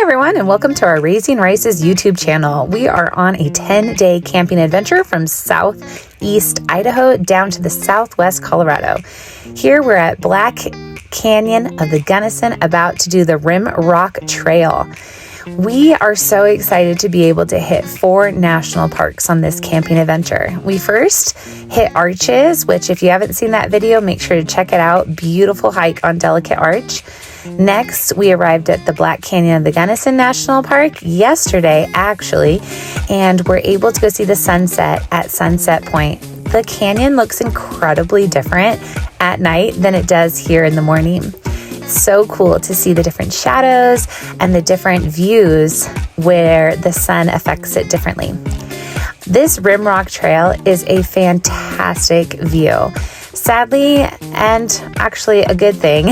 everyone, and welcome to our Raising Rice's YouTube channel. We are on a 10-day camping adventure from southeast Idaho down to the southwest Colorado. Here we're at Black Canyon of the Gunnison, about to do the Rimrock Trail. We are so excited to be able to hit 4 national parks on this camping adventure. We first hit Arches, which if you haven't seen that video, make sure to check it out. Beautiful hike on Delicate Arch. Next, we arrived at the Black Canyon of the Gunnison National Park yesterday, actually, and we're able to go see the sunset at Sunset Point. The canyon looks incredibly different at night than it does here in the morning. So cool to see the different shadows and the different views where the sun affects it differently. This Rimrock Trail is a fantastic view. Sadly, and actually a good thing,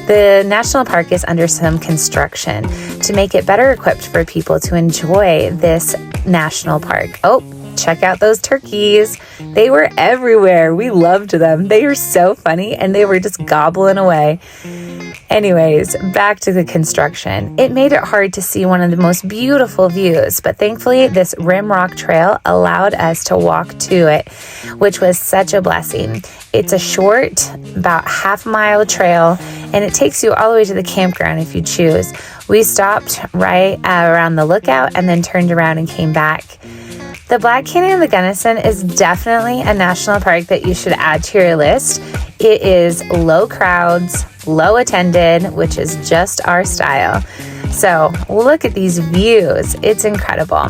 the national park is under some construction to make it better equipped for people to enjoy this national park. Oh, check out those turkeys. They were everywhere. We loved them. They were so funny and they were just gobbling away. Anyways, back to the construction. It made it hard to see one of the most beautiful views, but thankfully this Rimrock Trail allowed us to walk to it, which was such a blessing. It's a short, about half-mile trail, and it takes you all the way to the campground if you choose. We stopped right around the lookout and then turned around and came back. The Black Canyon of the Gunnison is definitely a national park that you should add to your list. It is low crowds, low attended, which is just our style. So look at these views. It's incredible.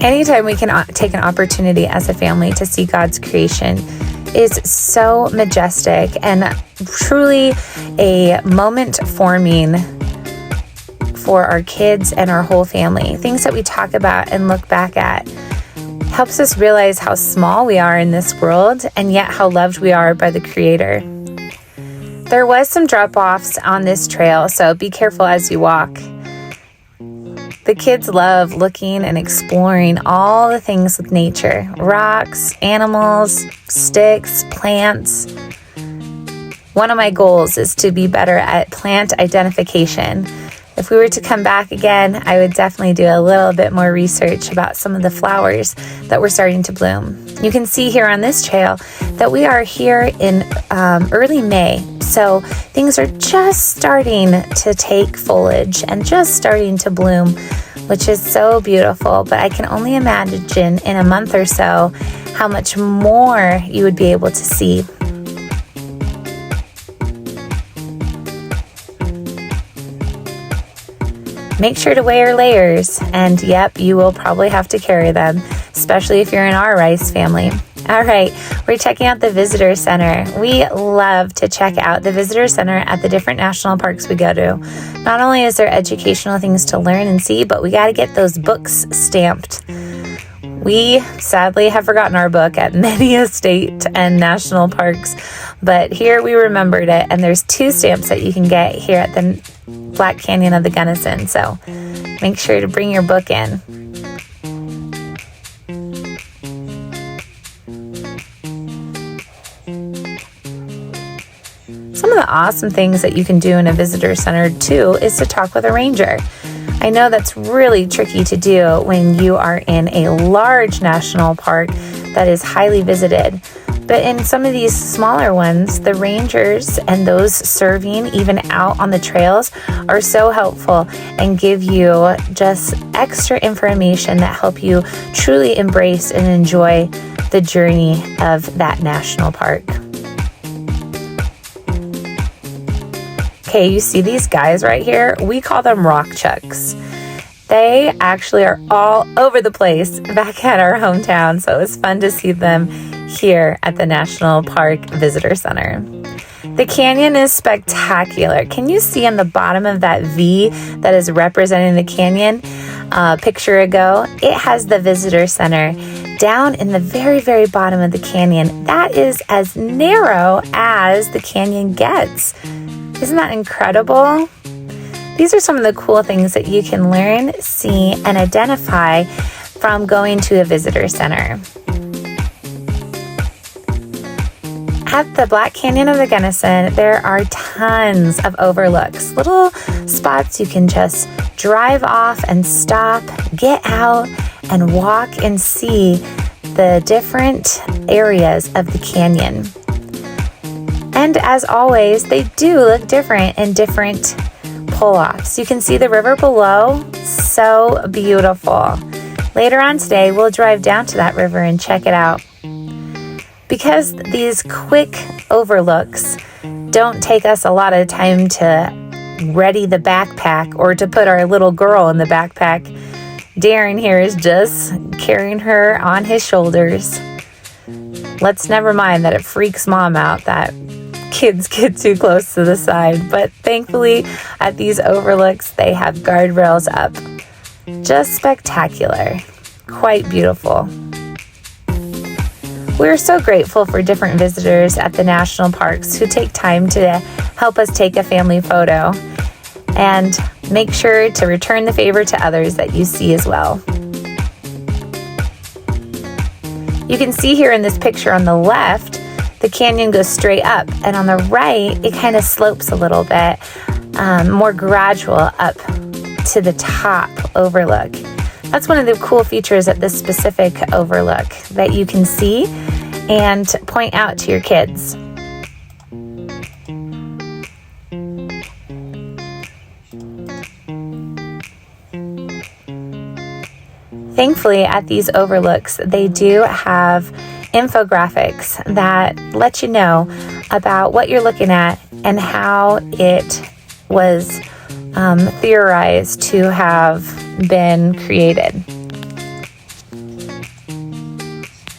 Anytime we can take an opportunity as a family to see God's creation is so majestic and truly a moment forming for our kids and our whole family. Things that we talk about and look back at helps us realize how small we are in this world and yet how loved we are by the Creator. There was some drop-offs on this trail, so be careful as you walk. The kids love looking and exploring all the things with nature: rocks, animals, sticks, plants. One of my goals is to be better at plant identification. If we were to come back again, I would definitely do a little bit more research about some of the flowers that were starting to bloom. You can see here on this trail that we are here in early May, so things are just starting to take foliage and just starting to bloom, which is so beautiful. But I can only imagine in a month or so how much more you would be able to see. Make sure to wear layers, and yep, you will probably have to carry them, especially if you're in our rice family. All right, we're checking out the visitor center. We love to check out the visitor center at the different national parks we go to. Not only is there educational things to learn and see, but we got to get those books stamped. We sadly have forgotten our book at many a state and national parks, but here we remembered it, and there's 2 stamps that you can get here at the Black Canyon of the Gunnison, so make sure to bring your book in. Some of the awesome things that you can do in a visitor center too is to talk with a ranger. I know that's really tricky to do when you are in a large national park that is highly visited. But in some of these smaller ones, the rangers and those serving even out on the trails are so helpful and give you just extra information that help you truly embrace and enjoy the journey of that national park. Okay, you see these guys right here? We call them rock chucks. They actually are all over the place back at our hometown, so it was fun to see them here at the National Park Visitor Center. The canyon is spectacular. Can you see on the bottom of that V that is representing the canyon a picture ago? It has the visitor center down in the very, very bottom of the canyon. That is as narrow as the canyon gets. Isn't that incredible? These are some of the cool things that you can learn, see, and identify from going to a visitor center. At the Black Canyon of the Gunnison, there are tons of overlooks, little spots you can just drive off and stop, get out, and walk and see the different areas of the canyon. And as always, they do look different in different pull-offs. You can see the river below, so beautiful. Later on today, we'll drive down to that river and check it out. Because these quick overlooks don't take us a lot of time to ready the backpack or to put our little girl in the backpack, Darren here is just carrying her on his shoulders. Let's never mind that it freaks Mom out that kids get too close to the side. But thankfully, at these overlooks, they have guardrails up. Just spectacular. Quite beautiful. We're so grateful for different visitors at the national parks who take time to help us take a family photo, and make sure to return the favor to others that you see as well. You can see here in this picture on the left, the canyon goes straight up, and on the right, it kind of slopes a little bit, more gradual up to the top overlook. That's one of the cool features at this specific overlook that you can see and point out to your kids. Thankfully, at these overlooks, they do have infographics that let you know about what you're looking at and how it was theorized to have been created.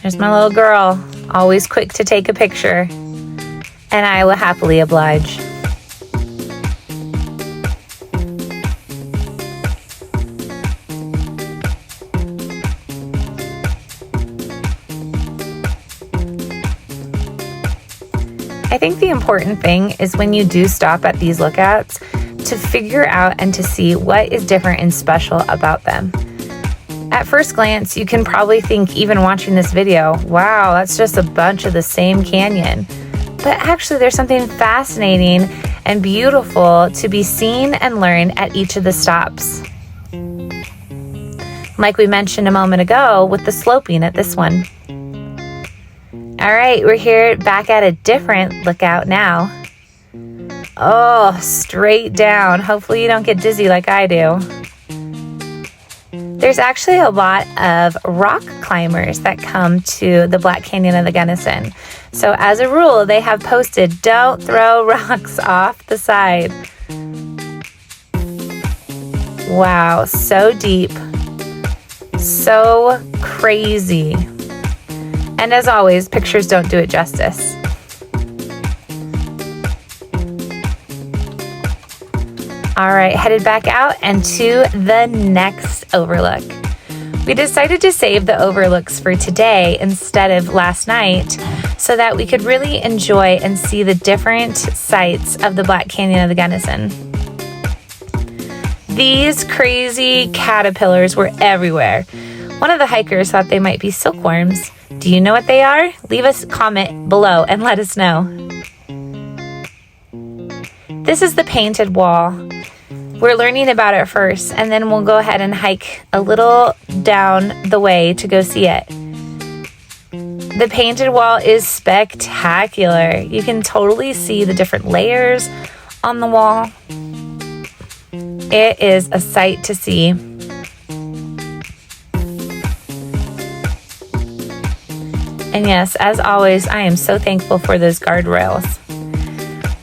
There's my little girl, always quick to take a picture, and I will happily oblige. I think the important thing is when you do stop at these lookouts to figure out and to see what is different and special about them. At first glance, you can probably think, even watching this video, wow, that's just a bunch of the same canyon. But actually, there's something fascinating and beautiful to be seen and learned at each of the stops. Like we mentioned a moment ago with the sloping at this one. All right, we're here back at a different lookout now. Oh, straight down. Hopefully you don't get dizzy like I do. There's actually a lot of rock climbers that come to the Black Canyon of the Gunnison. So as a rule, they have posted, don't throw rocks off the side. Wow, so deep. So crazy. And as always, pictures don't do it justice. All right, headed back out and to the next overlook. We decided to save the overlooks for today instead of last night so that we could really enjoy and see the different sights of the Black Canyon of the Gunnison. These crazy caterpillars were everywhere. One of the hikers thought they might be silkworms. Do you know what they are? Leave us a comment below and let us know. This is the painted wall. We're learning about it first, and then we'll go ahead and hike a little down the way to go see it. The painted wall is spectacular. You can totally see the different layers on the wall. It is a sight to see. And yes, as always, I am so thankful for those guardrails.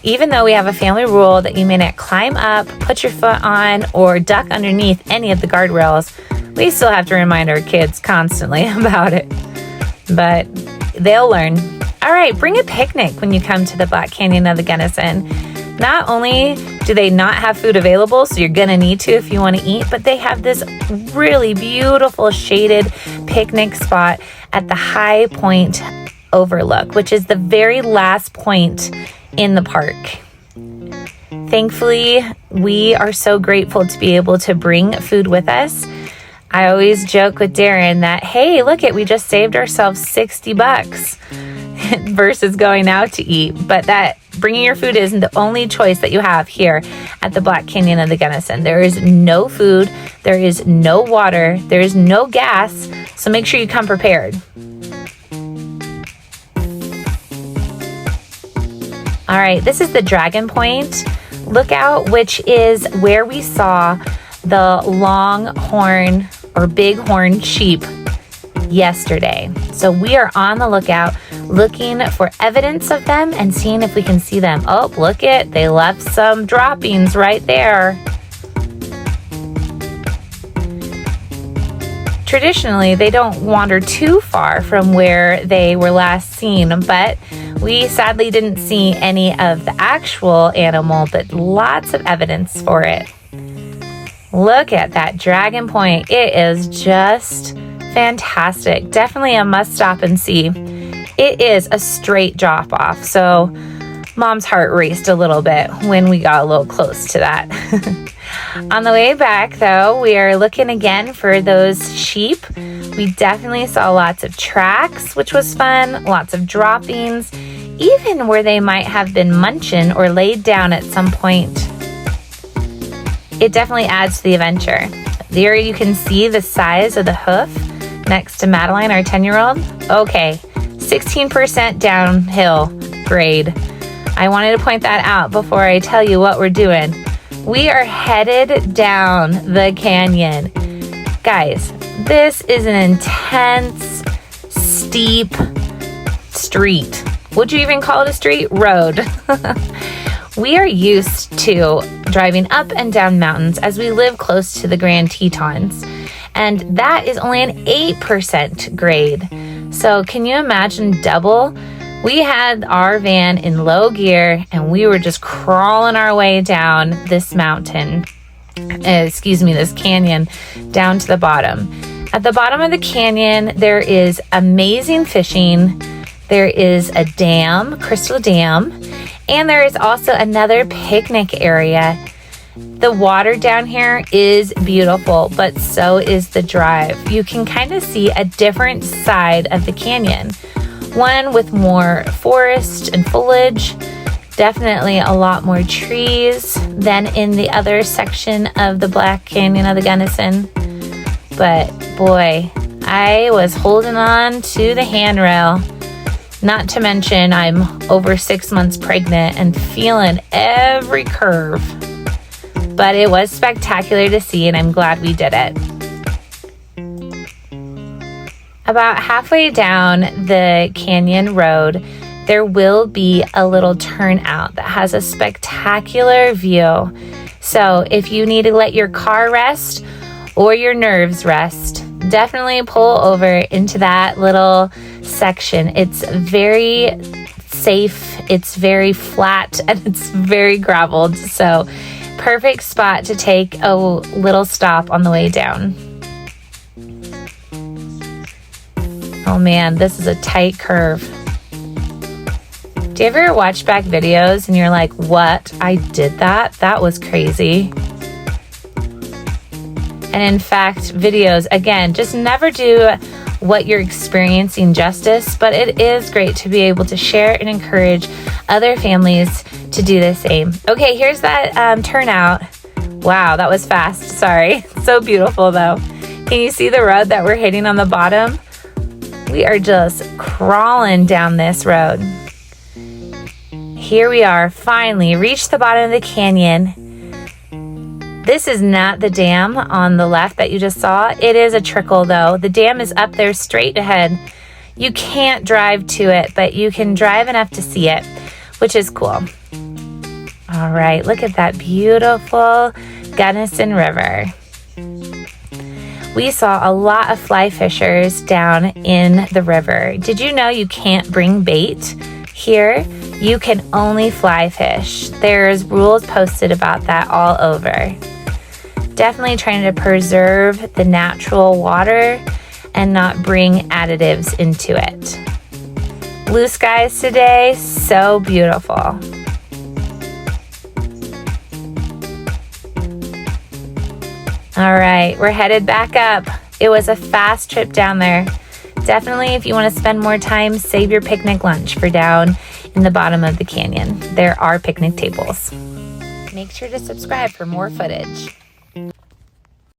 Even though we have a family rule that you may not climb up, put your foot on, or duck underneath any of the guardrails, we still have to remind our kids constantly about it. But they'll learn. All right, bring a picnic when you come to the Black Canyon of the Gunnison. Not only do they not have food available, so you're gonna need to if you want to eat, but they have this really beautiful shaded picnic spot at the High Point Overlook, which is the very last point in the park. Thankfully, we are so grateful to be able to bring food with us. I always joke with Darren that, hey, look it, we just saved ourselves $60. versus going out to eat. But that bringing your food isn't the only choice that you have here at the Black Canyon of the Gunnison. There is no food, there is no water, there is no gas, so make sure you come prepared. All right, this is the Dragon Point lookout, which is where we saw the longhorn or bighorn sheep yesterday. So we are on the lookout looking for evidence of them and seeing if we can see them. Oh, look it, they left some droppings right there. Traditionally, they don't wander too far from where they were last seen, but we sadly didn't see any of the actual animal, but lots of evidence for it. Look at that Dragon Point. It is just fantastic. Definitely a must stop and see. It is a straight drop off, so Mom's heart raced a little bit when we got a little close to that. On the way back, though, we are looking again for those sheep. We definitely saw lots of tracks, which was fun, lots of droppings, even where they might have been munching or laid down at some point. It definitely adds to the adventure. There you can see the size of the hoof next to Madeline, our 10-year-old. Okay, 16% downhill grade. I wanted to point that out before I tell you what we're doing. We are headed down the canyon. Guys, this is an intense, steep street. Would you even call it a street? Road. We are used to driving up and down mountains as we live close to the Grand Tetons, and that is only an 8% grade. So can you imagine double? We had our van in low gear and we were just crawling our way down this mountain, this canyon, down to the bottom. At the bottom of the canyon, there is amazing fishing. There is a dam, Crystal Dam, and there is also another picnic area. The water down here is beautiful, but so is the drive. You can kind of see a different side of the canyon. One with more forest and foliage, definitely a lot more trees than in the other section of the Black Canyon of the Gunnison. But boy, I was holding on to the handrail. Not to mention I'm over 6 months pregnant and feeling every curve. But it was spectacular to see, and I'm glad we did it. About halfway down the canyon road, there will be a little turnout that has a spectacular view. So if you need to let your car rest or your nerves rest, definitely pull over into that little section. It's very safe, it's very flat, and it's very graveled. So perfect spot to take a little stop on the way down. Oh man, this is a tight curve. Do you ever watch back videos and you're like, what? I did that? That was crazy. And in fact, videos, again, just never do what you're experiencing justice, but it is great to be able to share and encourage other families to do the same. Okay, here's that turnout. Wow, that was fast. Sorry. So beautiful though. Can you see the road that we're hitting on the bottom? We are just crawling down this road. Here we are, finally reached the bottom of the canyon. This is not the dam on the left that you just saw. It is a trickle though. The dam is up there straight ahead. You can't drive to it, but you can drive enough to see it, which is cool. All right, look at that beautiful Gunnison River. We saw a lot of fly fishers down in the river. Did you know you can't bring bait here? You can only fly fish. There's rules posted about that all over. Definitely trying to preserve the natural water and not bring additives into it. Blue skies today, so beautiful. All right, we're headed back up. It was a fast trip down there. Definitely, if you want to spend more time, save your picnic lunch for down in the bottom of the canyon. There are picnic tables. Make sure to subscribe for more footage.